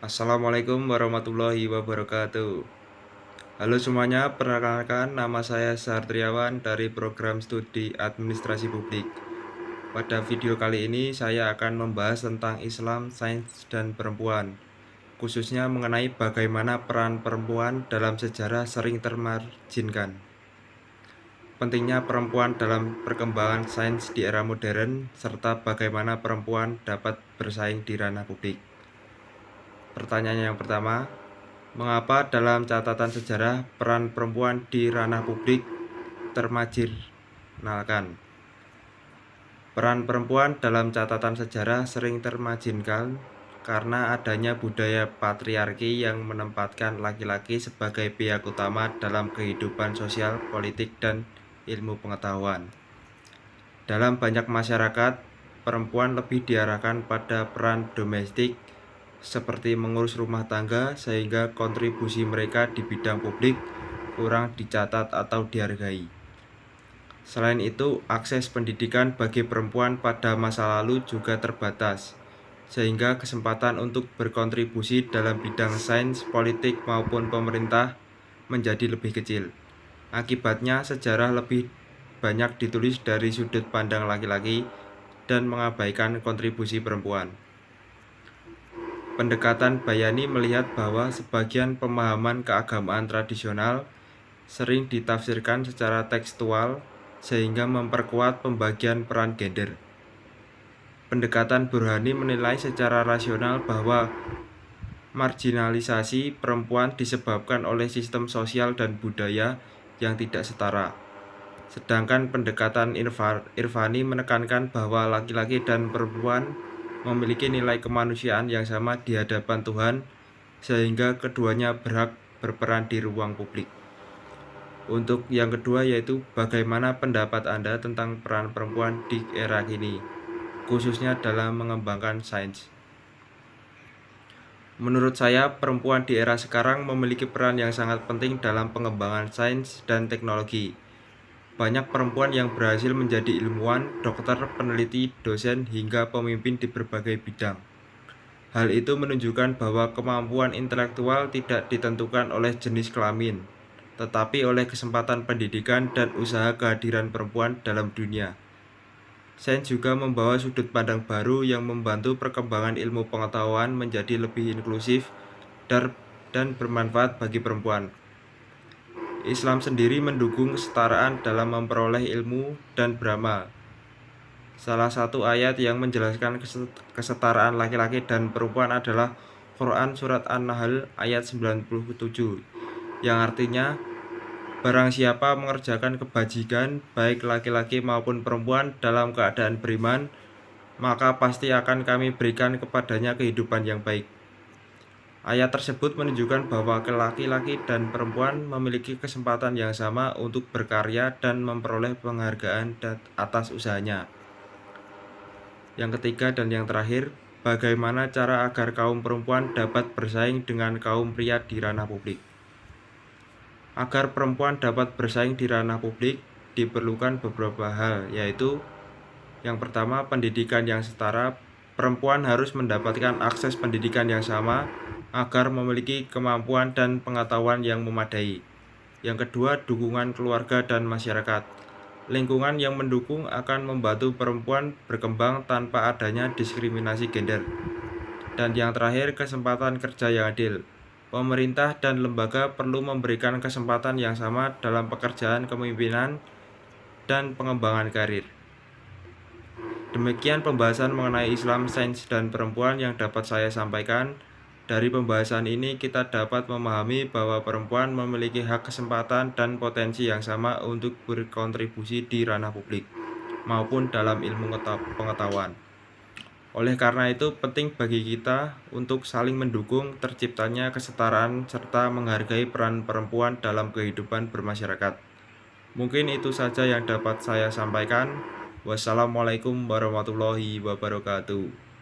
Assalamualaikum warahmatullahi wabarakatuh. Halo semuanya, perkenalkan nama saya Sahartriawan dari program studi Administrasi Publik. Pada video kali ini saya akan membahas tentang Islam, sains, dan perempuan, khususnya mengenai bagaimana peran perempuan dalam sejarah sering termarginkan. Pentingnya perempuan dalam perkembangan sains di era modern, serta bagaimana perempuan dapat bersaing di ranah publik. Pertanyaan yang pertama, mengapa dalam catatan sejarah peran perempuan di ranah publik termarginalkan? Peran perempuan dalam catatan sejarah sering termarginalkan karena adanya budaya patriarki yang menempatkan laki-laki sebagai pihak utama dalam kehidupan sosial, politik, dan ilmu pengetahuan. Dalam banyak masyarakat, perempuan lebih diarahkan pada peran domestik seperti mengurus rumah tangga, sehingga kontribusi mereka di bidang publik kurang dicatat atau dihargai. Selain itu, akses pendidikan bagi perempuan pada masa lalu juga terbatas, sehingga kesempatan untuk berkontribusi dalam bidang sains, politik, maupun pemerintah menjadi lebih kecil. Akibatnya, sejarah lebih banyak ditulis dari sudut pandang laki-laki dan mengabaikan kontribusi perempuan. Pendekatan Bayani melihat bahwa sebagian pemahaman keagamaan tradisional sering ditafsirkan secara tekstual sehingga memperkuat pembagian peran gender. Pendekatan Burhani menilai secara rasional bahwa marginalisasi perempuan disebabkan oleh sistem sosial dan budaya yang tidak setara. Sedangkan pendekatan Irfani menekankan bahwa laki-laki dan perempuan memiliki nilai kemanusiaan yang sama di hadapan Tuhan, sehingga keduanya berhak berperan di ruang publik. Untuk yang kedua yaitu bagaimana pendapat Anda tentang peran perempuan di era kini, khususnya dalam mengembangkan sains. Menurut saya, perempuan di era sekarang memiliki peran yang sangat penting dalam pengembangan sains dan teknologi. Banyak perempuan yang berhasil menjadi ilmuwan, dokter, peneliti, dosen, hingga pemimpin di berbagai bidang. Hal itu menunjukkan bahwa kemampuan intelektual tidak ditentukan oleh jenis kelamin, tetapi oleh kesempatan pendidikan dan usaha kehadiran perempuan dalam dunia. Sains juga membawa sudut pandang baru yang membantu perkembangan ilmu pengetahuan menjadi lebih inklusif dan bermanfaat bagi perempuan. Islam sendiri mendukung kesetaraan dalam memperoleh ilmu dan beramal. Salah satu ayat yang menjelaskan kesetaraan laki-laki dan perempuan adalah Quran Surat An-Nahl ayat 97, yang artinya, barang siapa mengerjakan kebajikan, baik laki-laki maupun perempuan dalam keadaan beriman, maka pasti akan kami berikan kepadanya kehidupan yang baik. Ayat tersebut menunjukkan bahwa laki-laki dan perempuan memiliki kesempatan yang sama untuk berkarya dan memperoleh penghargaan atas usahanya. Yang ketiga dan yang terakhir, bagaimana cara agar kaum perempuan dapat bersaing dengan kaum pria di ranah publik? Agar perempuan dapat bersaing di ranah publik, diperlukan beberapa hal, yaitu yang pertama, pendidikan yang setara. Perempuan harus mendapatkan akses pendidikan yang sama agar memiliki kemampuan dan pengetahuan yang memadai. Yang kedua, dukungan keluarga dan masyarakat. Lingkungan yang mendukung akan membantu perempuan berkembang tanpa adanya diskriminasi gender. Dan yang terakhir, kesempatan kerja yang adil. Pemerintah dan lembaga perlu memberikan kesempatan yang sama dalam pekerjaan kepemimpinan dan pengembangan karir. Demikian pembahasan mengenai Islam, sains, dan perempuan yang dapat saya sampaikan. Dari pembahasan ini kita dapat memahami bahwa perempuan memiliki hak kesempatan dan potensi yang sama untuk berkontribusi di ranah publik maupun dalam ilmu pengetahuan. Oleh karena itu, penting bagi kita untuk saling mendukung terciptanya kesetaraan serta menghargai peran perempuan dalam kehidupan bermasyarakat. Mungkin itu saja yang dapat saya sampaikan. Wassalamualaikum warahmatullahi wabarakatuh.